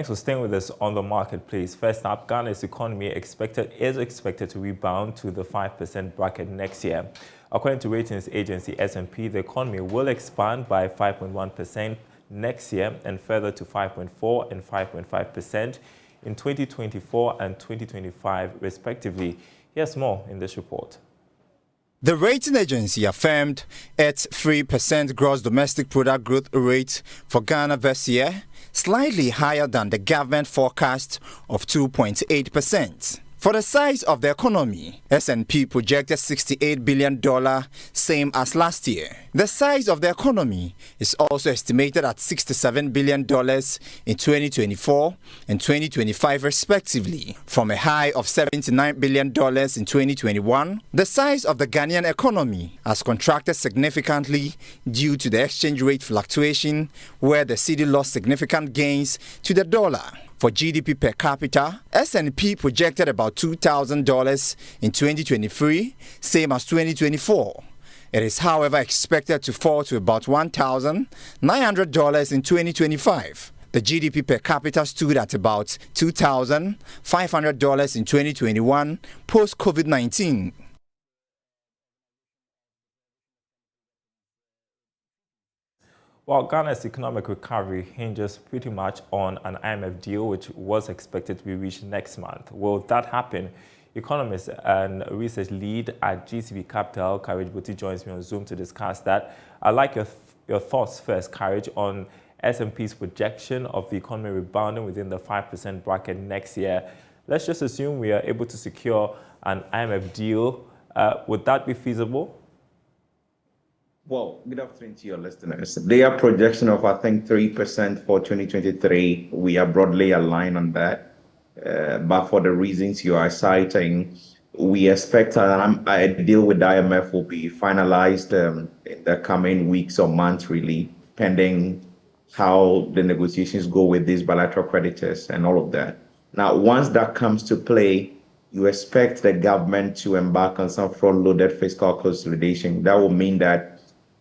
Thanks for staying with us on the marketplace. First up, Ghana's economy is expected to rebound to the 5% bracket next year. According to ratings agency S&P, the economy will expand by 5.1% next year and further to 5.4 and 5.5% in 2024 and 2025, respectively. Here's more in this report. The rating agency affirmed its 3% gross domestic product growth rate for Ghana this year, slightly higher than the government forecast of 2.8%. For the size of the economy, S&P projected $68 billion, same as last year. The size of the economy is also estimated at $67 billion in 2024 and 2025 respectively, from a high of $79 billion in 2021. The size of the Ghanaian economy has contracted significantly due to the exchange rate fluctuation, where the cedi lost significant gains to the dollar. For GDP per capita, S&P projected about $2,000 in 2023, same as 2024. It is, however, expected to fall to about $1,900 in 2025. The GDP per capita stood at about $2,500 in 2021, post-COVID-19. Well, Ghana's economic recovery hinges pretty much on an IMF deal, which was expected to be reached next month. Will that happen? Economist and research lead at GCB Capital, Courage Buti, joins me on Zoom to discuss that. I'd like your thoughts first, Courage, on S&P's projection of the economy rebounding within the 5% bracket next year. Let's just assume we are able to secure an IMF deal. Would that be feasible? Well, good afternoon to your listeners. Their projection of, I think, 3% for 2023, we are broadly aligned on that. But for the reasons you are citing, we expect a deal with the IMF will be finalized in the coming weeks or months, really, pending how the negotiations go with these bilateral creditors and all of that. Now, once that comes to play, you expect the government to embark on some front-loaded fiscal consolidation. That will mean that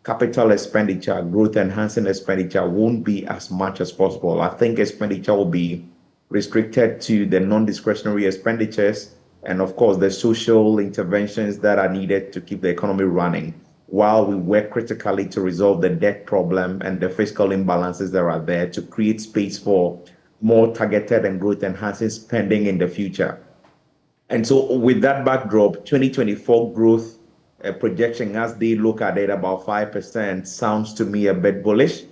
capital expenditure, growth-enhancing expenditure won't be as much as possible. I think expenditure will be restricted to the non-discretionary expenditures and, of course, the social interventions that are needed to keep the economy running while we work critically to resolve the debt problem and the fiscal imbalances that are there to create space for more targeted and growth-enhancing spending in the future. And so with that backdrop, 2024 growth projection, as they look at it, about 5%, sounds to me a bit bullish.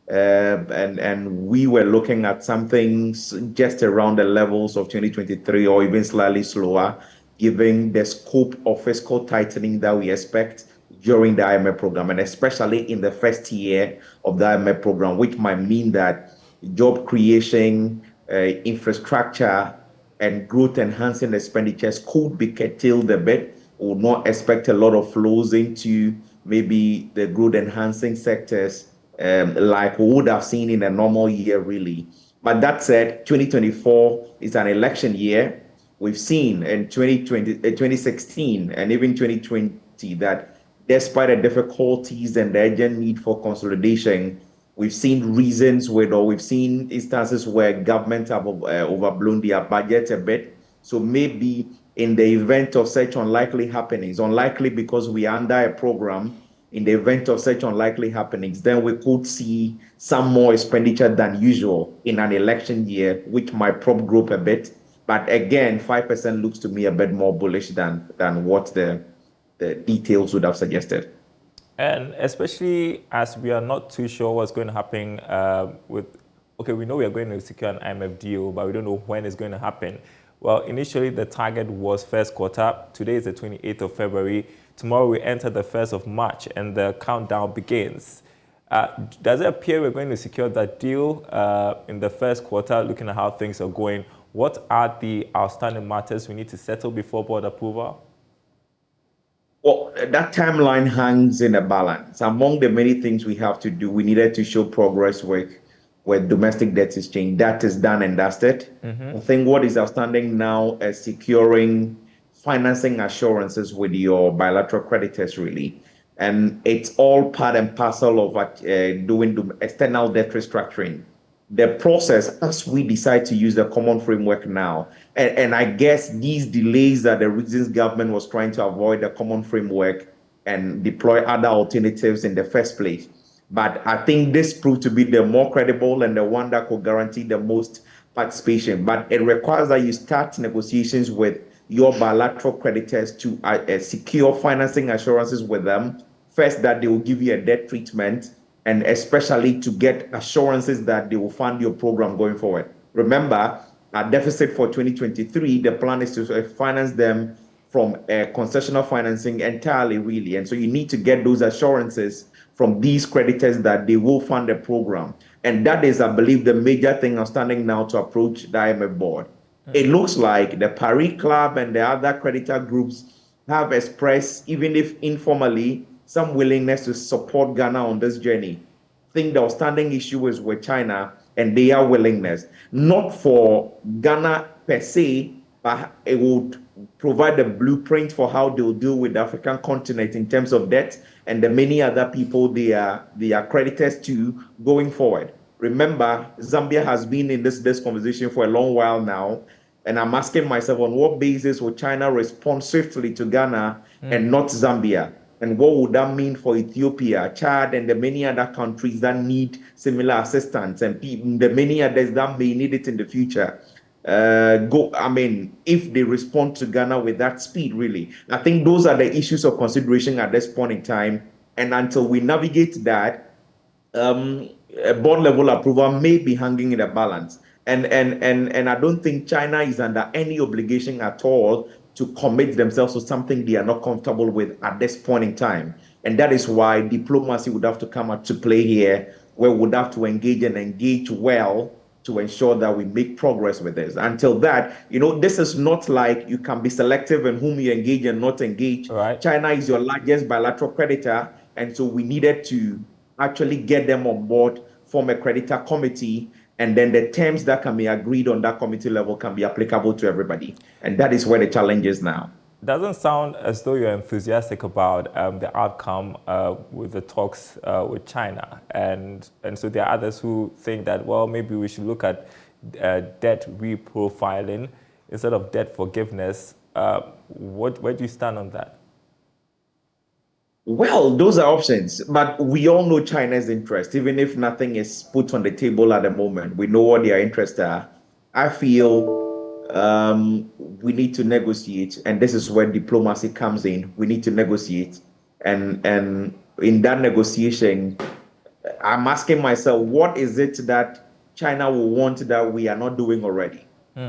And we were looking at something just around the levels of 2023 or even slightly slower, given the scope of fiscal tightening that we expect during the IMF program, and especially in the first year of the IMF program, which might mean that job creation, infrastructure, and growth-enhancing expenditures could be curtailed a bit. We would not expect a lot of flows into maybe the growth-enhancing sectors like we would have seen in a normal year, really. But that said, 2024 is an election year. We've seen in 2016 and even 2020 that despite the difficulties and the urgent need for consolidation, we've seen we've seen instances where governments have overblown their budget a bit. So maybe in the event of such unlikely happenings, unlikely because we are under a program, in the event of such unlikely happenings, then we could see some more expenditure than usual in an election year, which might prop growth a bit. But again, 5% looks to me a bit more bullish than what the details would have suggested. And especially as we are not too sure what's going to happen we know we are going to secure an IMF deal, but we don't know when it's going to happen. Well, initially the target was first quarter. Today is the 28th of February. Tomorrow we enter the 1st of March and the countdown begins. Does it appear we're going to secure that deal in the first quarter, looking at how things are going? What are the outstanding matters we need to settle before board approval? Well, that timeline hangs in a balance. Among the many things we have to do, we needed to show progress with domestic debt exchange. That is done and dusted. I think what is outstanding now is securing financing assurances with your bilateral creditors, really. And it's all part and parcel of doing external debt restructuring. the process as we decide to use the common framework now. And I guess these delays are the reasons government was trying to avoid the common framework and deploy other alternatives in the first place. But I think this proved to be the more credible and the one that could guarantee the most participation. But it requires that you start negotiations with your bilateral creditors to secure financing assurances with them. First, that they will give you a debt treatment, and especially to get assurances that they will fund your program going forward. Remember, our deficit for 2023, the plan is to finance them from concessional financing entirely, really. And so you need to get those assurances from these creditors that they will fund the program. And that is, I believe, the major thing outstanding now to approach the IMF board. It looks like the Paris Club and the other creditor groups have expressed, even if informally, some willingness to support Ghana on this journey. I think the outstanding issue is with China and their willingness, not for Ghana per se, but it would provide a blueprint for how they'll deal with the African continent in terms of debt and the many other people they are creditors to going forward. Remember, Zambia has been in this conversation for a long while now, and I'm asking myself, on what basis will China respond swiftly to Ghana and not Zambia? And what would that mean for Ethiopia, Chad, and the many other countries that need similar assistance, and the many others that may need it in the future? If they respond to Ghana with that speed, really. I think those are the issues of consideration at this point in time. And until we navigate that, a board level approval may be hanging in the balance. And I don't think China is under any obligation at all to commit themselves to something they are not comfortable with at this point in time. And that is why diplomacy would have to come up to play here, where we would have to engage well to ensure that we make progress with this. Until that, this is not like you can be selective in whom you engage and not engage. Right. China is your largest bilateral creditor, and so we needed to actually get them on board, form a creditor committee, and then the terms that can be agreed on that committee level can be applicable to everybody. And that is where the challenge is now. Doesn't sound as though you're enthusiastic about the outcome with the talks with China. And so there are others who think that, well, maybe we should look at debt reprofiling instead of debt forgiveness. Where do you stand on that? Well, those are options, but we all know China's interest, even if nothing is put on the table at the moment. We know what their interests are. I feel we need to negotiate, and this is where diplomacy comes in. We need to negotiate, and in that negotiation, I'm asking myself, what is it that China will want that we are not doing already?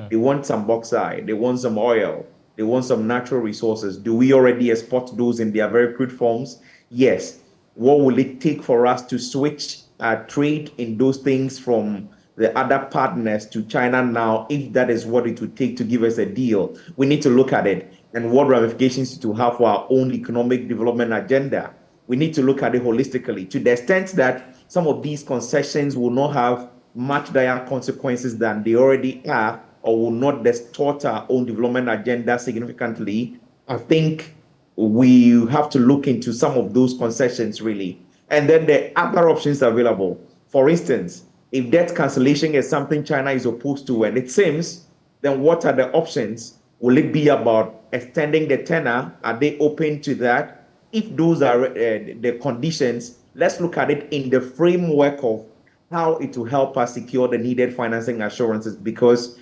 They want some bauxite, they want some oil, they want some natural resources. Do we already export those in their very crude forms? Yes. What will it take for us to switch trade in those things from the other partners to China now, if that is what it would take to give us a deal? We need to look at it and what ramifications it will have for our own economic development agenda. We need to look at it holistically, to the extent that some of these concessions will not have much dire consequences than they already are, or will not distort our own development agenda significantly. I think we have to look into some of those concessions, really. And then the other options available. For instance, if debt cancellation is something China is opposed to, and it seems, then what are the options? Will it be about extending the tenor? Are they open to that? If those are the conditions, let's look at it in the framework of how it will help us secure the needed financing assurances, because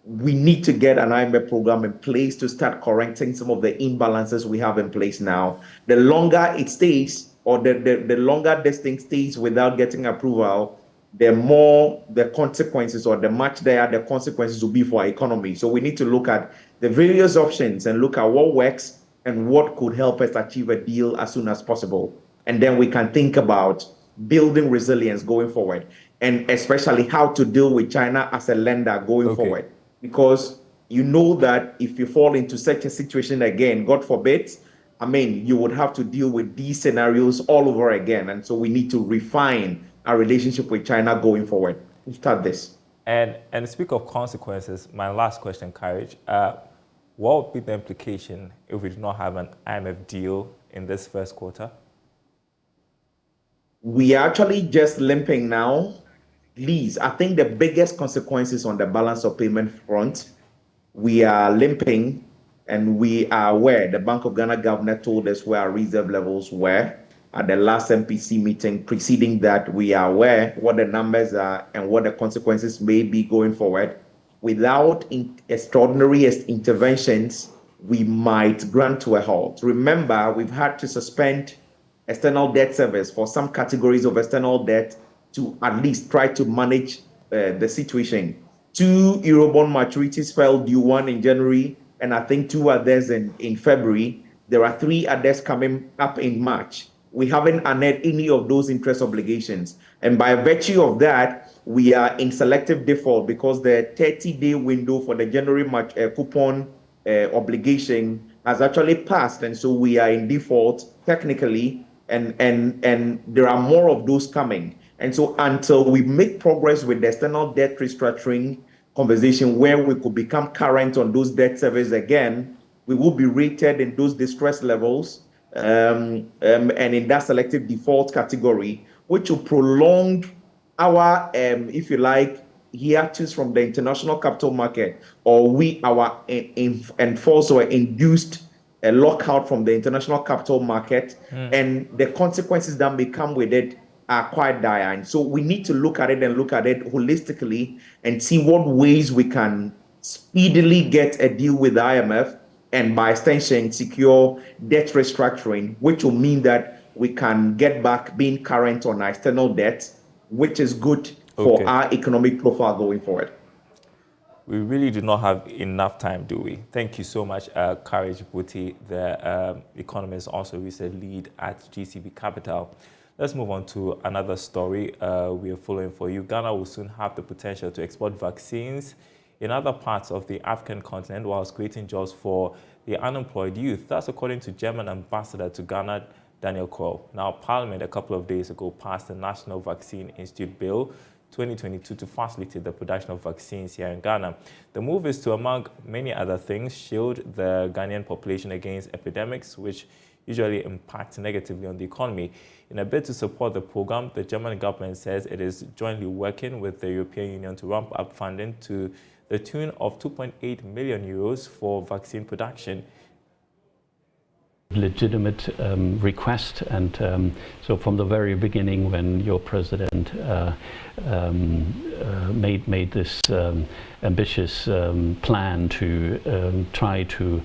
we need to get an IMF program in place to start correcting some of the imbalances we have in place now. The longer it stays, or the longer this thing stays without getting approval, the more the consequences, or the much the consequences will be for our economy. So we need to look at the various options and look at what works and what could help us achieve a deal as soon as possible. And then we can think about building resilience going forward, and especially how to deal with China as a lender going forward. Because you know that if you fall into such a situation again, God forbid, you would have to deal with these scenarios all over again. And so we need to refine our relationship with China going forward. We'll start this. And speak of consequences, my last question, Courage. What would be the implication if we do not have an IMF deal in this first quarter? We are actually just limping now. least, I think the biggest consequences on the balance of payment front, we are limping, and we are aware, the Bank of Ghana governor told us where our reserve levels were at the last MPC meeting preceding that. We are aware what the numbers are and what the consequences may be going forward. Without extraordinary interventions, we might grind to a halt. Remember, we've had to suspend external debt service for some categories of external debt to at least try to manage the situation. 2 Eurobond maturities fell due, one in January, and I think 2 others in February. There are 3 others coming up in March. We haven't honored any of those interest obligations. And by virtue of that, we are in selective default because the 30-day window for the January coupon obligation has actually passed. And so we are in default technically, and there are more of those coming. And so until we make progress with the external debt restructuring conversation where we could become current on those debt service again, we will be rated in those distress levels and in that selective default category, which will prolong our, if you like, hiatus from the international capital market, or our enforced or induced a lockout from the international capital market, and the consequences that may come with it are quite dire. And so we need to look at it holistically and see what ways we can speedily get a deal with the IMF, and by extension secure debt restructuring, which will mean that we can get back being current on our external debt, which is good for our economic profile going forward. We really do not have enough time, do we? Thank you so much, Courage Buti, the economist, also research lead at GCB Capital. Let's move on to another story we are following for you. Ghana will soon have the potential to export vaccines in other parts of the African continent whilst creating jobs for the unemployed youth. That's according to German ambassador to Ghana, Daniel Kroll. Now, Parliament a couple of days ago passed the National Vaccine Institute Bill 2022 to facilitate the production of vaccines here in Ghana. The move is to, among many other things, shield the Ghanaian population against epidemics, which usually impact negatively on the economy. In a bid to support the program, the German government says it is jointly working with the European Union to ramp up funding to the tune of 2.8 million euros for vaccine production. Legitimate request, and so from the very beginning, when your president made this ambitious plan to try to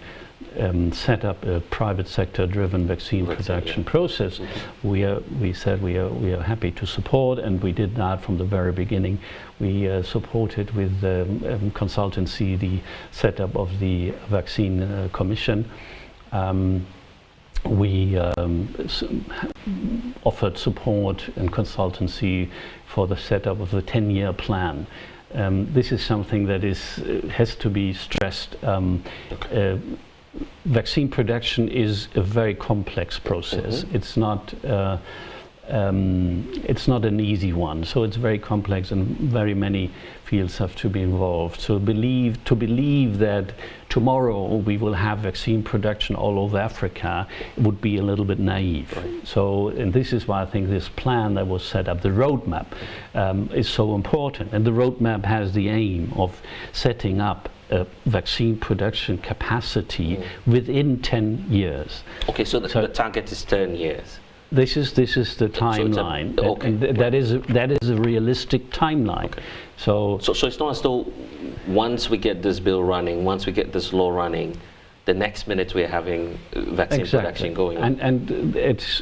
set up a private sector-driven vaccine production process, we said we are happy to support, and we did that from the very beginning. We supported with the consultancy the setup of the vaccine commission. We offered support and consultancy for the setup of the 10-year plan. This is something that has to be stressed. Vaccine production is a very complex process. It's not an easy one, so it's very complex, and very many fields have to be involved. So to believe that tomorrow we will have vaccine production all over Africa would be a little bit naive. Right. So, and this is why I think this plan that was set up, the roadmap, is so important. And the roadmap has the aim of setting up a vaccine production capacity within 10 years. Okay, so the target is 10 years. This is the timeline, and that is a realistic timeline. Okay. So it's not as though once we get this bill running, once we get this law running, the next minute we're having vaccine production going on. And it's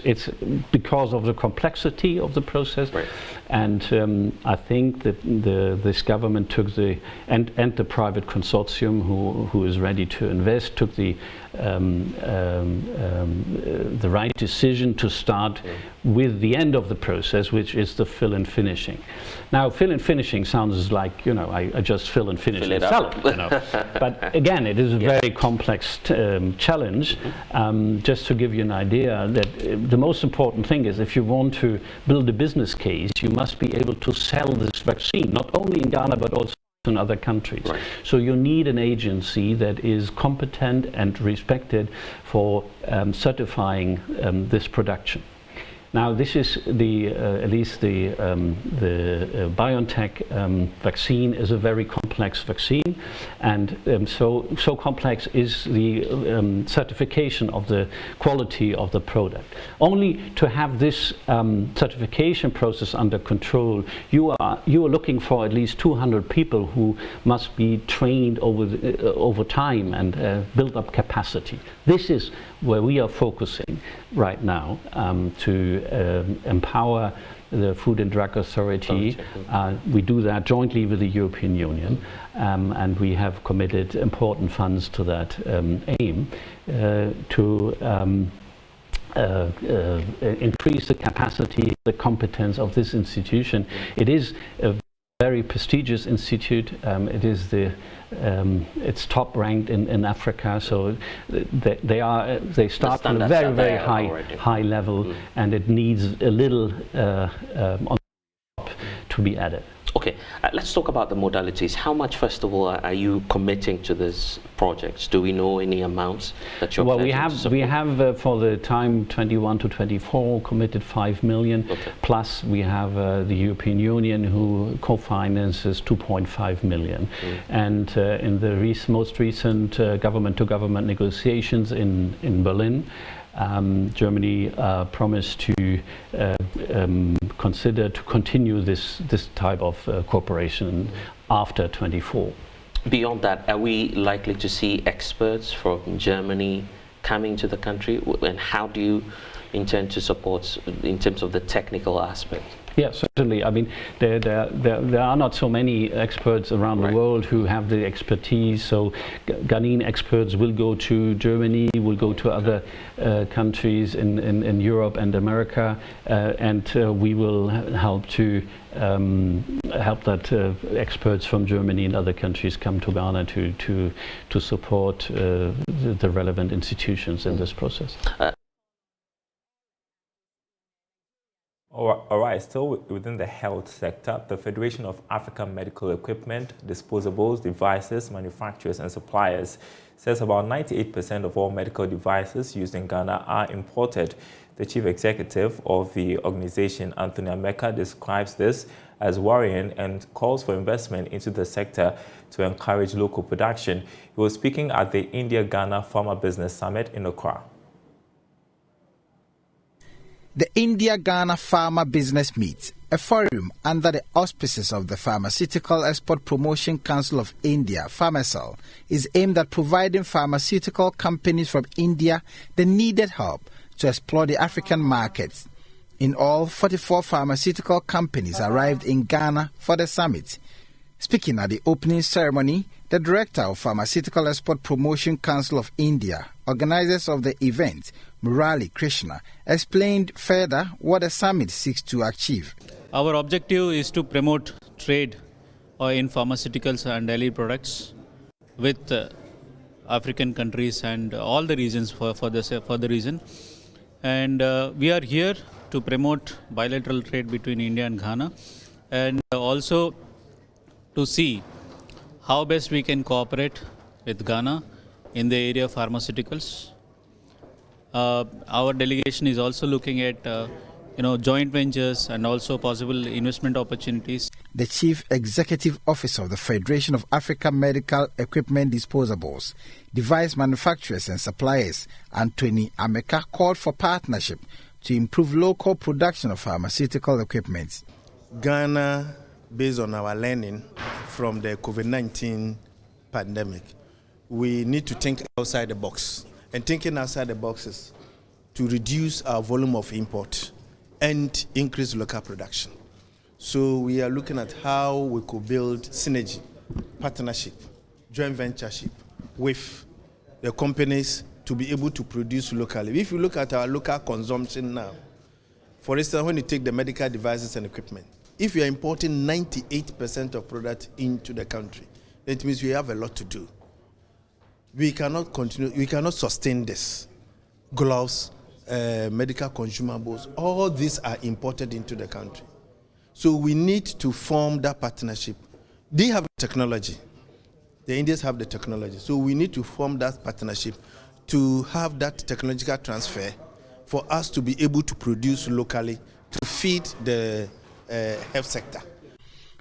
because of the complexity of the process. Right. And I think that this government took and the private consortium who is ready to invest took the right decision to start with the end of the process, which is the fill and finishing. Now, fill and finishing sounds like, you know, I just fill and finish and sell it, you know. But again, it is a very complex challenge. Just to give you an idea, that the most important thing is, if you want to build a business case, you must be able to sell this vaccine, not only in Ghana, but also in other countries. Right. So you need an agency that is competent and respected for certifying this production. Now, this is at least the BioNTech vaccine is a very complex vaccine, and so complex is the certification of the quality of the product. Only to have this certification process under control, you are looking for at least 200 people who must be trained over time and build up capacity. This is where we are focusing right now to empower the Food and Drug Authority. We do that jointly with the European Union, and we have committed important funds to that aim to increase the capacity, the competence of this institution. It is a very prestigious institute. It is it's top ranked in Africa, so they start from a very high level, and it needs a little on top to be added. Okay, let's talk about the modalities. How much, first of all, are you committing to this project? Do we know any amounts that you're we have for the time 21 to 24 committed 5 million. Okay. Plus we have the European Union who co-finances 2.5 million. And in the most recent government-to-government negotiations in Berlin, Germany promised to consider to continue this type of cooperation after 24. Beyond that, are we likely to see experts from Germany coming to the country? And how do you intend to support in terms of the technical aspect? Yeah, certainly. I mean, there are not so many experts around the world who have the expertise. So Ghanaian experts will go to Germany, will go to other countries in Europe and America, and we will help to help that experts from Germany and other countries come to Ghana to support the relevant institutions in this process. All right, still within the health sector, the Federation of African Medical Equipment, Disposables, Devices, Manufacturers and Suppliers says about 98% of all medical devices used in Ghana are imported. The chief executive of the organization, Anthony Ameka, describes this as worrying and calls for investment into the sector to encourage local production. He was speaking at the India-Ghana Pharma Business Summit in Accra. The India-Ghana Pharma Business Meet, a forum under the auspices of the Pharmaceutical Export Promotion Council of India, Pharmaceutical, is aimed at providing pharmaceutical companies from India the needed help to explore the African markets. In all, 44 pharmaceutical companies arrived in Ghana for the summit. Speaking at the opening ceremony, the Director of Pharmaceutical Export Promotion Council of India, organizers of the event, Murali Krishna, explained further what the summit seeks to achieve. Our objective is to promote trade in pharmaceuticals and daily products with African countries and all the regions for the region. And we are here to promote bilateral trade between India and Ghana, and also to see how best we can cooperate with Ghana in the area of pharmaceuticals. Our delegation is also looking at joint ventures and also possible investment opportunities. The Chief Executive Officer of the Federation of African Medical Equipment Disposables, Device Manufacturers and Suppliers, Anthony Ameka, called for partnership to improve local production of pharmaceutical equipment. Ghana, based on our learning from the COVID-19 pandemic, we need to think outside the box. And thinking outside the box is to reduce our volume of import and increase local production. So we are looking at how we could build synergy, partnership, joint ventureship with the companies to be able to produce locally. If you look at our local consumption now, for instance, when you take the medical devices and equipment, if you are importing 98% of product into the country, it means we have a lot to do. We cannot continue, we cannot sustain this. Gloves, medical consumables, all these are imported into the country. So we need to form that partnership. They have technology. The Indians have the technology. So we need to form that partnership to have that technological transfer for us to be able to produce locally to feed the health sector.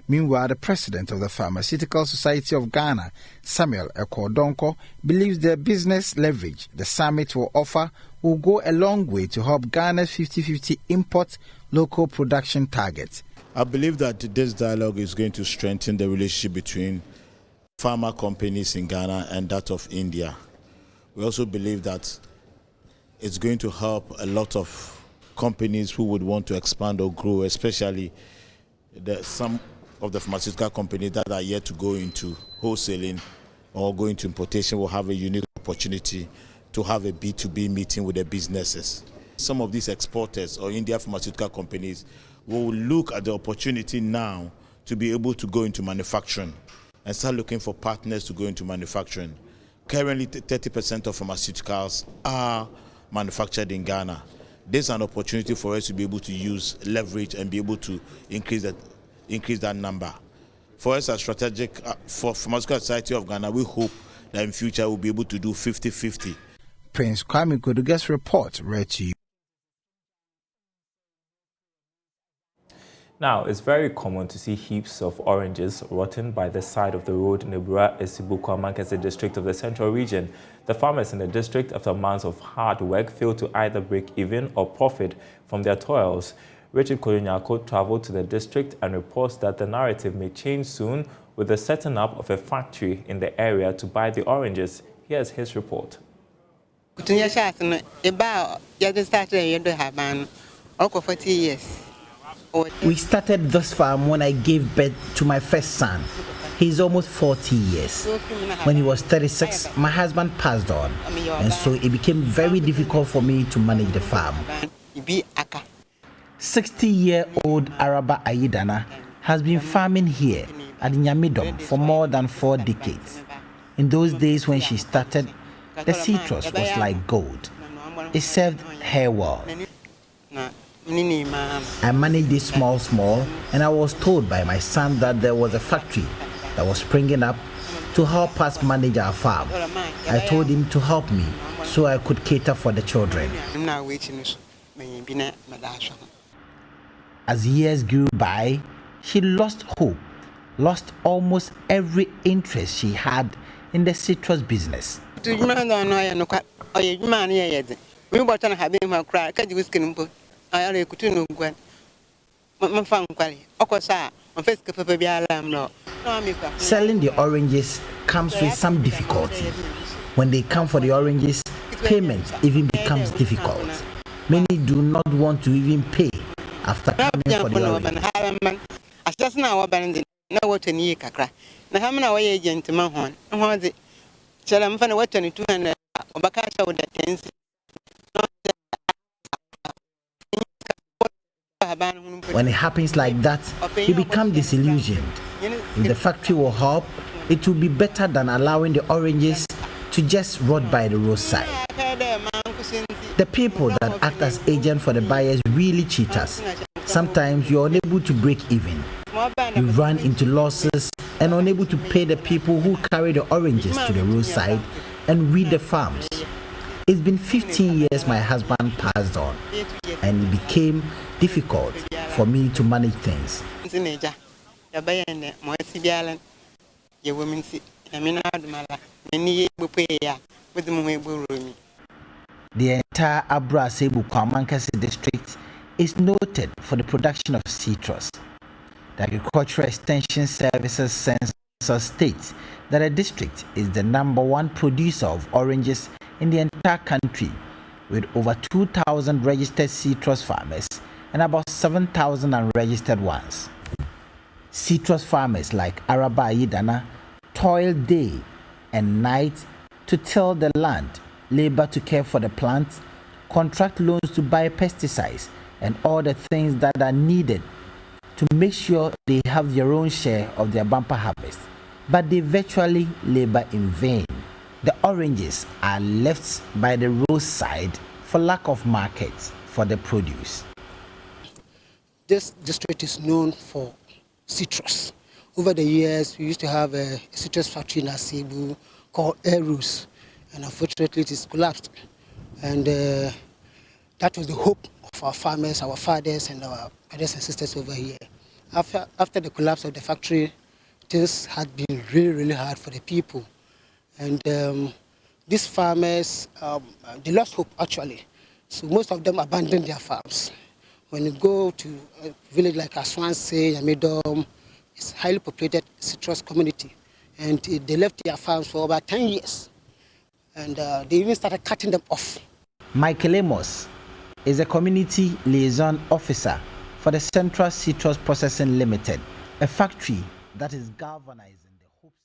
Meanwhile, the president of the Pharmaceutical Society of Ghana, Samuel Ekodonko, believes the business leverage the summit will offer will go a long way to help Ghana's 50-50 import local production target. I believe that this dialogue is going to strengthen the relationship between pharma companies in Ghana and that of India. We also believe that it's going to help a lot of companies who would want to expand or grow, especially some of the pharmaceutical companies that are yet to go into wholesaling or go into importation will have a unique opportunity to have a B2B meeting with their businesses. Some of these exporters or India pharmaceutical companies will look at the opportunity now to be able to go into manufacturing and start looking for partners to go into manufacturing. Currently, 30% of pharmaceuticals are manufactured in Ghana. There's an opportunity for us to be able to use leverage and be able to increase that number. For us, as strategic for Pharmaceutical Society of Ghana, we hope that in future we'll be able to do 50-50. Prince Kwame Koduga's report read to you. Now, it's very common to see heaps of oranges rotten by the side of the road in the Bura Esibuko Mankese district of the Central Region. The farmers in the district, after months of hard work, fail to either break even or profit from their toils. Richard Kolunyako traveled to the district and reports that the narrative may change soon with the setting up of a factory in the area to buy the oranges. Here's his report. We started this farm when I gave birth to my first son. He's almost 40 years. When he was 36, my husband passed on, and so it became very difficult for me to manage the farm. 60-year-old Araba Ayidana has been farming here at Nyamidom for more than 4 decades. In those days when she started, the citrus was like gold. It served her well. I managed it small, and I was told by my son that there was a factory that was springing up to help us manage our farm. I told him to help me so I could cater for the children. As years grew by, she lost hope, lost almost every interest she had in the citrus business. Selling the oranges comes with some difficulty. When they come for the oranges, payment even becomes difficult. Many do not want to even pay after coming for the oranges. When it happens like that, you become disillusioned. If the factory will help, it will be better than allowing the oranges to just rot by the roadside. The people that act as agents for the buyers really cheat us. Sometimes you're unable to break even. You run into losses and unable to pay the people who carry the oranges to the roadside and weed the farms. It's been 15 years my husband passed on, and it became difficult for me to manage things. The entire Abra Sebuko Mankese district is noted for the production of citrus. The Agricultural Extension Services census states that the district is the #1 producer of oranges in the entire country, with over 2,000 registered citrus farmers and about 7,000 unregistered ones. Citrus farmers like Araba Ayidana toil day and night to till the land, labor to care for the plants, contract loans to buy pesticides, and all the things that are needed to make sure they have their own share of their bumper harvest. But they virtually labor in vain. The oranges are left by the roadside for lack of markets for the produce. This district is known for citrus. Over the years, we used to have a citrus factory in Asebu called Erus, and unfortunately it is collapsed. And that was the hope of our farmers, our fathers, and our brothers and sisters over here. After the collapse of the factory, things had been really, really hard for the people. And these farmers, they lost hope, actually. So most of them abandoned their farms. When you go to a village like Aswanse, Yamidom, it's a highly populated citrus community. And they left their farms for about 10 years. And they even started cutting them off. Michael Amos is a community liaison officer for the Central Citrus Processing Limited, a factory that is galvanizing the hopes.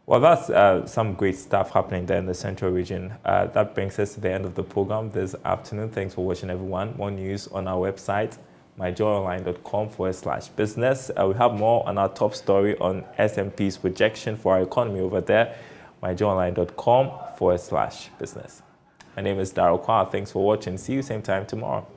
Well, that's some great stuff happening there in the Central region. That brings us to the end of the program this afternoon. Thanks for watching, everyone. More news on our website, myjoyonline.com/business. We have more on our top story on S&P's projection for our economy over there, myjoyonline.com/business. My name is Darryl Kwa. Thanks for watching. See you same time tomorrow.